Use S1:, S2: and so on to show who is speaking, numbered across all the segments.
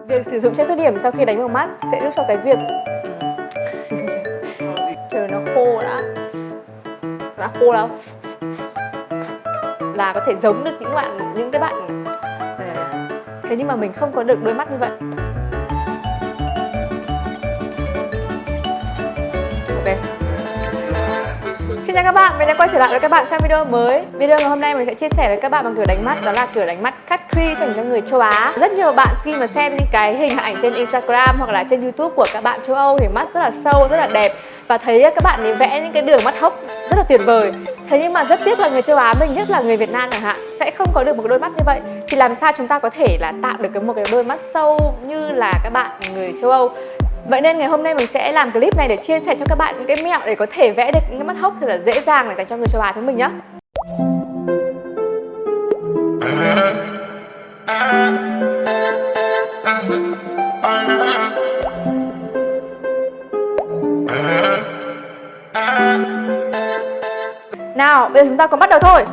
S1: Việc sử dụng chất khuyết điểm sau khi đánh vào mắt sẽ giúp cho cái việc chờ nó khô đã khô lắm là có thể giống được những cái bạn thế nhưng mà mình không có được đôi mắt như vậy. Ok. Xin chào các bạn, mình đã quay trở lại với các bạn trong video mới. Video ngày hôm nay mình sẽ chia sẻ với các bạn bằng kiểu đánh mắt, đó là kiểu đánh mắt cut crease dành cho người châu Á. Rất nhiều bạn khi mà xem những cái hình ảnh trên Instagram hoặc là trên YouTube của các bạn châu Âu thì mắt rất là sâu, rất là đẹp và thấy các bạn ấy vẽ những cái đường mắt hốc rất là tuyệt vời. Thế nhưng mà rất tiếc là người châu Á mình, nhất là người Việt Nam chẳng hạn, sẽ không có được một đôi mắt như vậy. Thì làm sao chúng ta có thể là tạo được một cái đôi mắt sâu như là các bạn người châu Âu? Vậy nên ngày hôm nay mình sẽ làm clip này để chia sẻ cho các bạn những cái mẹo để có thể vẽ được những cái mắt hốc thật là dễ dàng để dành cho người châu Á chúng mình nhé. Nào, bây giờ chúng ta cùng bắt đầu thôi.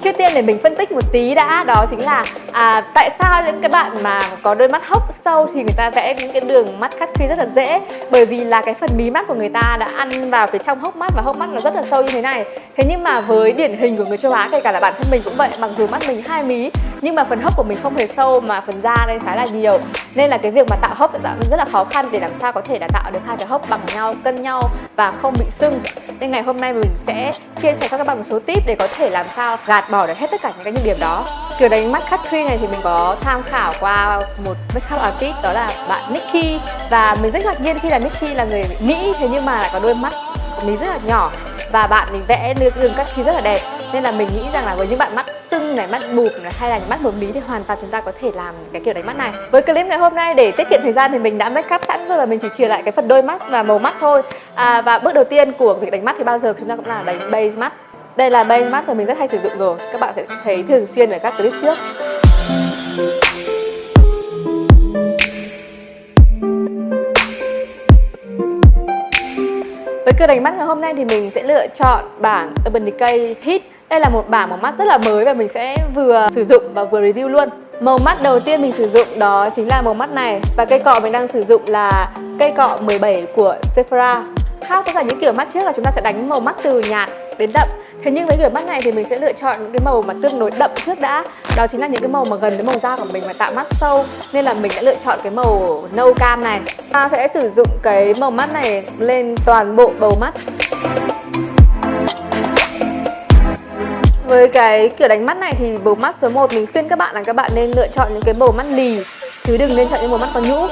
S1: Trước tiên để mình phân tích một tí đã, đó chính là tại sao những cái bạn mà có đôi mắt hốc sâu thì người ta vẽ những cái đường mắt cut crease rất là dễ. Bởi vì là cái phần mí mắt của người ta đã ăn vào phía trong hốc mắt và hốc mắt nó rất là sâu như thế này. Thế nhưng mà với điển hình của người châu Á, kể cả là bản thân mình cũng vậy, mặc dù mắt mình 2 mí nhưng mà phần hốc của mình không hề sâu mà phần da đây khá là nhiều. Nên là cái việc mà tạo hốc rất là khó khăn để làm sao có thể là tạo được hai cái hốc bằng nhau, cân nhau và không bị sưng. Nên ngày hôm nay mình sẽ chia sẻ cho các bạn một số tip để có thể làm sao gạt bỏ được hết tất cả những cái nhược điểm đó. Kiểu đánh mắt cut crease này thì mình có tham khảo qua một makeup artist, đó là bạn Nikki. Và mình rất ngạc nhiên khi là Nikki là người Mỹ, thế nhưng mà lại có đôi mắt mí rất là nhỏ và bạn mình vẽ đường cut crease rất là đẹp. Nên là mình nghĩ rằng là với những bạn mắt sưng này, mắt bụp này, hay là những mắt một mí thì hoàn toàn chúng ta có thể làm cái kiểu đánh mắt này. Với clip ngày hôm nay để tiết kiệm thời gian thì mình đã make up sẵn rồi và mình chỉ chừa lại cái phần đôi mắt và màu mắt thôi. Và bước đầu tiên của việc đánh mắt thì bao giờ chúng ta cũng là đánh base mắt. Đây là base mắt mà mình rất hay sử dụng rồi, các bạn sẽ thấy thường xuyên ở các clip trước. Với kiểu đánh mắt ngày hôm nay thì mình sẽ lựa chọn bảng Urban Decay Hit. Đây là một bảng màu mắt rất là mới và mình sẽ vừa sử dụng và vừa review luôn. Màu mắt đầu tiên mình sử dụng đó chính là màu mắt này. Và cây cọ mình đang sử dụng là cây cọ 17 của Sephora. Khác với cả những kiểu mắt trước là chúng ta sẽ đánh màu mắt từ nhạt đến đậm. Thế nhưng với kiểu mắt này thì mình sẽ lựa chọn những cái màu mà tương đối đậm trước đã. Đó chính là những cái màu mà gần với màu da của mình mà tạo mắt sâu. Nên là mình đã lựa chọn cái màu nâu cam này. Ta sẽ sử dụng cái màu mắt này lên toàn bộ bầu mắt. Với cái kiểu đánh mắt này thì bầu mắt số 1 mình khuyên các bạn là các bạn nên lựa chọn những cái màu mắt lì chứ đừng nên chọn những màu mắt có nhũ.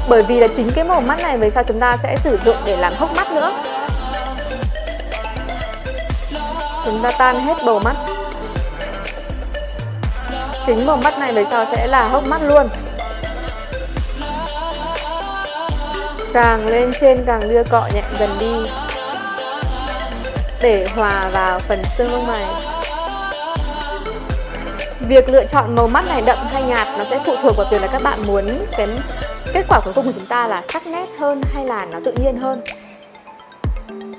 S1: Bởi vì là chính cái màu mắt này về sau chúng ta sẽ sử dụng để làm hốc mắt nữa. Chúng ta tan hết bầu mắt. Chính màu mắt này về sau sẽ là hốc mắt luôn. Càng lên trên càng đưa cọ nhẹ dần đi để hòa vào phần xương lông mày. Việc lựa chọn màu mắt này đậm hay nhạt nó sẽ phụ thuộc vào việc là các bạn muốn cái kết quả cuối cùng của chúng ta là sắc nét hơn hay là nó tự nhiên hơn.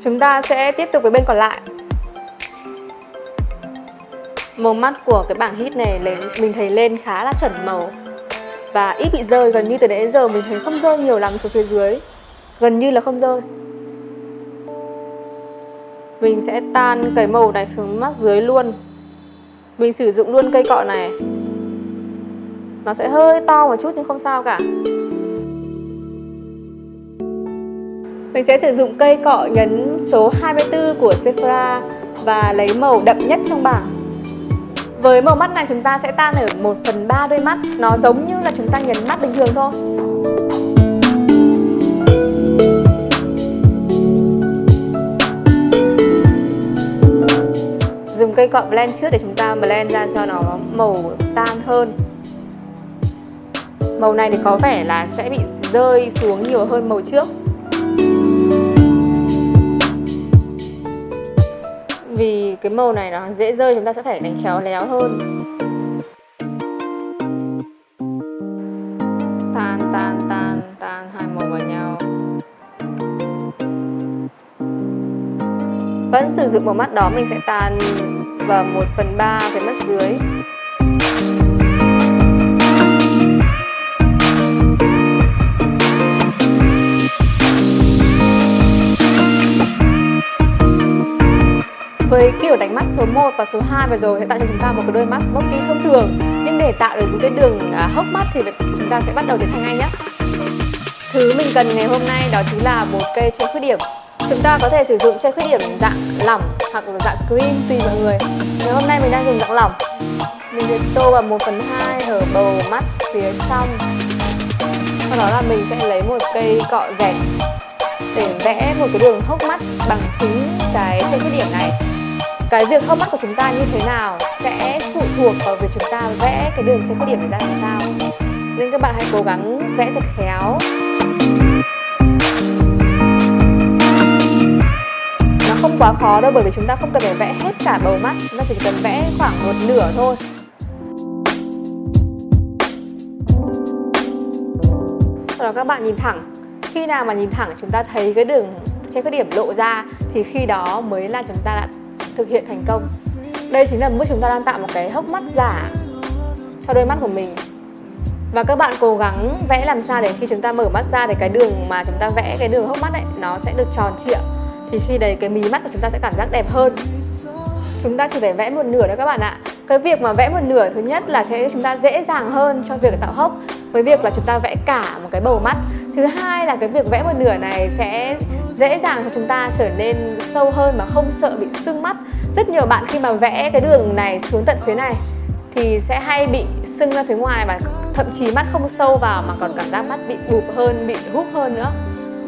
S1: Chúng ta sẽ tiếp tục với bên còn lại. Màu mắt của cái bảng hit này mình thấy lên khá là chuẩn màu và ít bị rơi, gần như từ nãy đến giờ mình thấy không rơi nhiều lắm xuống phía dưới, gần như là không rơi. Mình sẽ tan cái màu này xuống mắt dưới luôn. Mình sử dụng luôn cây cọ này. Nó sẽ hơi to một chút nhưng không sao cả. Mình sẽ sử dụng cây cọ nhấn số 24 của Sephora và lấy màu đậm nhất trong bảng. Với màu mắt này chúng ta sẽ tan ở 1/3 đôi mắt. Nó giống như là chúng ta nhấn mắt bình thường thôi. Dùng cây cọ blend trước để chúng ta blend ra cho nó màu tan hơn. Màu này thì có vẻ là sẽ bị rơi xuống nhiều hơn màu trước. Vì cái màu này nó dễ rơi, chúng ta sẽ phải đánh khéo léo hơn. Tan hai màu vào nhau. Vẫn sử dụng màu mắt đó, mình sẽ tan vào 1/3 cái mắt dưới. với kiểu đánh mắt số 1 và số 2 vừa rồi sẽ tạo cho chúng ta một cái đôi mắt smoky thông thường. Nhưng để tạo được những cái đường hốc mắt thì chúng ta sẽ bắt đầu từ Thanh Anh nhé. Thứ mình cần ngày hôm nay đó chính là một cây che khuyết điểm. Chúng ta có thể sử dụng che khuyết điểm dạng lỏng hoặc là dạng cream tùy mọi người. Ngày hôm nay mình đang dùng dạng lỏng. Mình sẽ tô vào 1/2 ở bầu mắt phía trong. Sau đó là mình sẽ lấy một cây cọ dẹt để vẽ một cái đường hốc mắt bằng chính cái che khuyết điểm này. Cái việc hốc mắt của chúng ta như thế nào sẽ phụ thuộc vào việc chúng ta vẽ cái đường che khuyết điểm này ra làm sao. Nên các bạn hãy cố gắng vẽ thật khéo. Nó không quá khó đâu, bởi vì chúng ta không cần phải vẽ hết cả bầu mắt, chúng ta chỉ cần vẽ khoảng một nửa thôi. Sau đó các bạn nhìn thẳng. Khi nào mà nhìn thẳng chúng ta thấy cái đường che khuyết điểm lộ ra thì khi đó mới là chúng ta đã thực hiện thành công. Đây chính là mức chúng ta đang tạo một cái hốc mắt giả cho đôi mắt của mình. Và các bạn cố gắng vẽ làm sao để khi chúng ta mở mắt ra thì cái đường mà chúng ta vẽ, cái đường hốc mắt ấy, nó sẽ được tròn trịa. Thì khi đấy cái mí mắt của chúng ta sẽ cảm giác đẹp hơn. Chúng ta chỉ phải vẽ một nửa thôi các bạn ạ. Cái việc mà vẽ một nửa thứ nhất là sẽ chúng ta dễ dàng hơn cho việc tạo hốc với việc là chúng ta vẽ cả một cái bầu mắt. Thứ hai là cái việc vẽ một nửa này sẽ dễ dàng cho chúng ta trở nên sâu hơn mà không sợ bị sưng mắt. Rất nhiều bạn khi mà vẽ cái đường này xuống tận phía này thì sẽ hay bị sưng ra phía ngoài và thậm chí mắt không sâu vào mà còn cảm giác mắt bị bụp hơn, bị húp hơn nữa.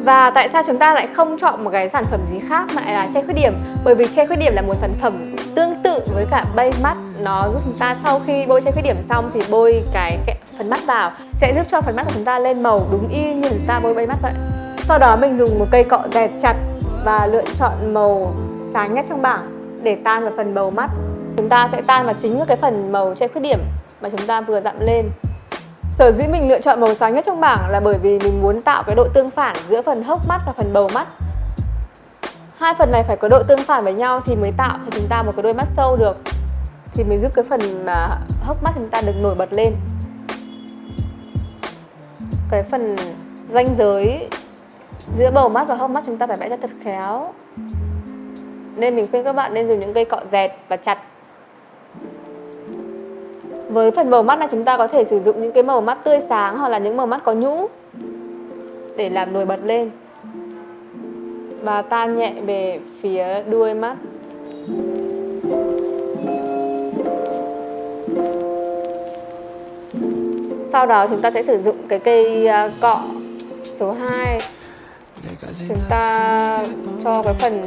S1: Và tại sao chúng ta lại không chọn một cái sản phẩm gì khác mà lại là che khuyết điểm? Bởi vì che khuyết điểm là một sản phẩm tương tự với cả base mắt. Nó giúp chúng ta sau khi bôi che khuyết điểm xong thì bôi cái phần mắt vào sẽ giúp cho phần mắt của chúng ta lên màu đúng y như chúng ta bôi base mắt vậy. Sau đó mình dùng một cây cọ dẹt chặt và lựa chọn màu sáng nhất trong bảng để tan vào phần bầu mắt. Chúng ta sẽ tan vào chính cái phần màu che khuyết điểm mà chúng ta vừa dặm lên. Sở dĩ mình lựa chọn màu sáng nhất trong bảng là bởi vì mình muốn tạo cái độ tương phản giữa phần hốc mắt và phần bầu mắt. Hai phần này phải có độ tương phản với nhau thì mới tạo cho chúng ta một cái đôi mắt sâu được. Thì mình giúp cái phần mà hốc mắt chúng ta được nổi bật lên. Cái phần ranh giới giữa bầu mắt và hốc mắt chúng ta phải vẽ cho thật khéo. Nên mình khuyên các bạn nên dùng những cây cọ dẹt và chặt. Với phần màu mắt này chúng ta có thể sử dụng những cái màu mắt tươi sáng hoặc là những màu mắt có nhũ để làm nổi bật lên. Và tan nhẹ về phía đuôi mắt. Sau đó chúng ta sẽ sử dụng cái cây cọ số 2. Chúng ta cho cái phần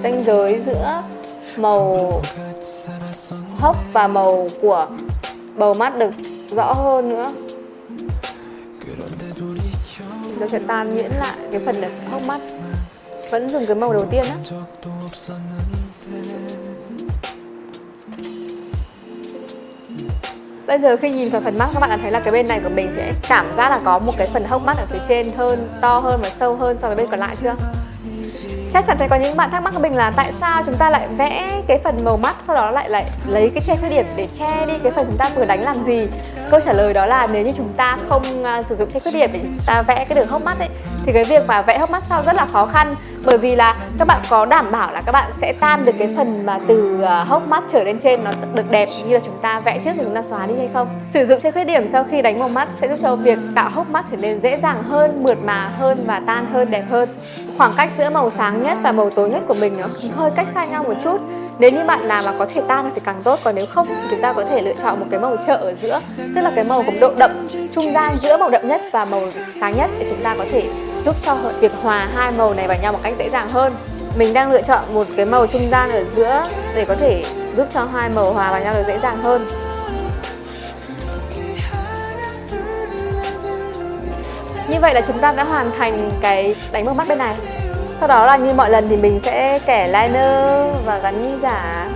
S1: ranh giới giữa màu hốc và màu của bầu mắt được rõ hơn nữa. Chúng ta sẽ tan nhuyễn lại cái phần hốc mắt. Vẫn dùng cái màu đầu tiên á. Bây giờ khi nhìn vào phần mắt các bạn đã thấy là cái bên này của mình sẽ cảm giác là có một cái phần hốc mắt ở phía trên hơn, to hơn và sâu hơn so với bên còn lại chưa? Chắc chắn sẽ có những bạn thắc mắc của mình là tại sao chúng ta lại vẽ cái phần màu mắt, sau đó lại lấy cái che khuyết điểm để che đi cái phần chúng ta vừa đánh làm gì? Câu trả lời đó là nếu như chúng ta không sử dụng che khuyết điểm để chúng ta vẽ cái đường hốc mắt ấy, thì cái việc mà vẽ hốc mắt sau rất là khó khăn. Bởi vì là các bạn có đảm bảo là các bạn sẽ tan được cái phần mà từ hốc mắt trở lên trên nó được đẹp như là chúng ta vẽ trước rồi chúng ta xóa đi hay không? Sử dụng che khuyết điểm sau khi đánh màu mắt sẽ giúp cho việc tạo hốc mắt trở nên dễ dàng hơn, mượt mà hơn và tan hơn, đẹp hơn. Khoảng cách giữa màu sáng nhất và màu tối nhất của mình nó hơi cách xa nhau một chút. Nếu như bạn nào mà có thể tan thì càng tốt, còn nếu không thì chúng ta có thể lựa chọn một cái màu chợ ở giữa, tức là cái màu có độ đậm trung gian giữa màu đậm nhất và màu sáng nhất để chúng ta có thể giúp cho việc hòa hai màu này vào nhau một cách dễ dàng hơn. Mình đang lựa chọn một cái màu trung gian ở giữa để có thể giúp cho hai màu hòa vào nhau được dễ dàng hơn. Như vậy là chúng ta đã hoàn thành cái đánh màu mắt bên này. Sau đó là như mọi lần thì mình sẽ kẻ liner và gắn mi giả.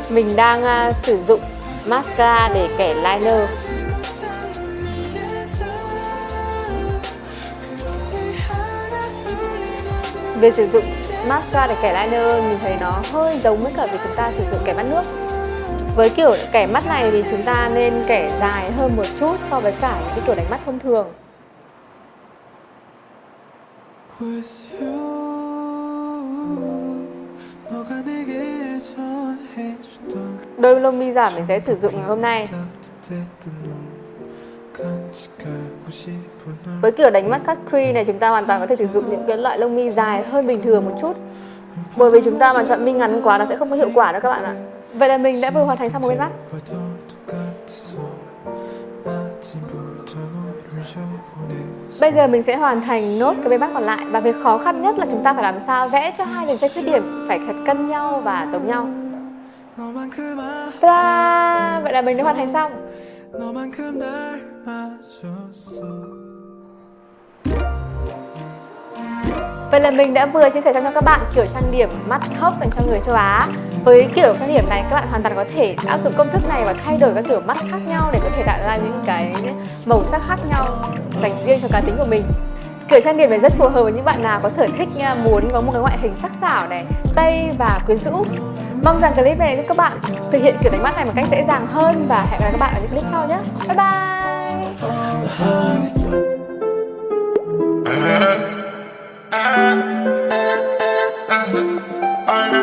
S1: Mình đang sử dụng mascara để kẻ liner. Việc sử dụng mascara để kẻ liner mình thấy nó hơi giống với cả việc chúng ta sử dụng kẻ mắt nước. Với kiểu kẻ mắt này thì chúng ta nên kẻ dài hơn một chút so với cả những cái kiểu đánh mắt thông thường.
S2: with you 너가 내게 전해주던
S1: Đôi lông mi giả mình sẽ sử dụng ngày hôm nay.
S2: 따뜻했던 너 간직하고 싶어 널
S1: Với kiểu đánh mắt cut crease này chúng ta hoàn toàn có thể sử dụng những cái loại lông mi dài hơn bình thường một chút. Bởi vì chúng ta mà chọn mi ngắn quá nó sẽ không có hiệu quả đâu các bạn ạ. Vậy là mình đã vừa hoàn thành xong một bên mắt.
S2: 봐도 똑같아서 아침부터 너를 적어냈어
S1: Bây giờ mình sẽ hoàn thành nốt cái bên mắt còn lại. Và việc khó khăn nhất là chúng ta phải làm sao vẽ cho hai đường tranh khuyết điểm phải thật cân nhau và giống nhau.
S2: 너만큼
S1: Ta-da! Vậy là mình đã hoàn thành xong.
S2: 너만큼 날 맞췄어
S1: Vậy là mình đã vừa chia sẻ cho các bạn kiểu trang điểm mắt hốc dành cho người châu Á. Với kiểu trang điểm này các bạn hoàn toàn có thể áp dụng công thức này và thay đổi các kiểu mắt khác nhau để có thể tạo ra những cái màu sắc khác nhau dành riêng cho cá tính của mình. Kiểu trang điểm này rất phù hợp với những bạn nào có sở thích muốn có một cái ngoại hình sắc sảo này, tây và quyến rũ. Mong rằng clip này giúp các bạn thực hiện kiểu đánh mắt này một cách dễ dàng hơn và hẹn gặp lại các bạn ở những clip sau nhé. Bye bye!
S2: I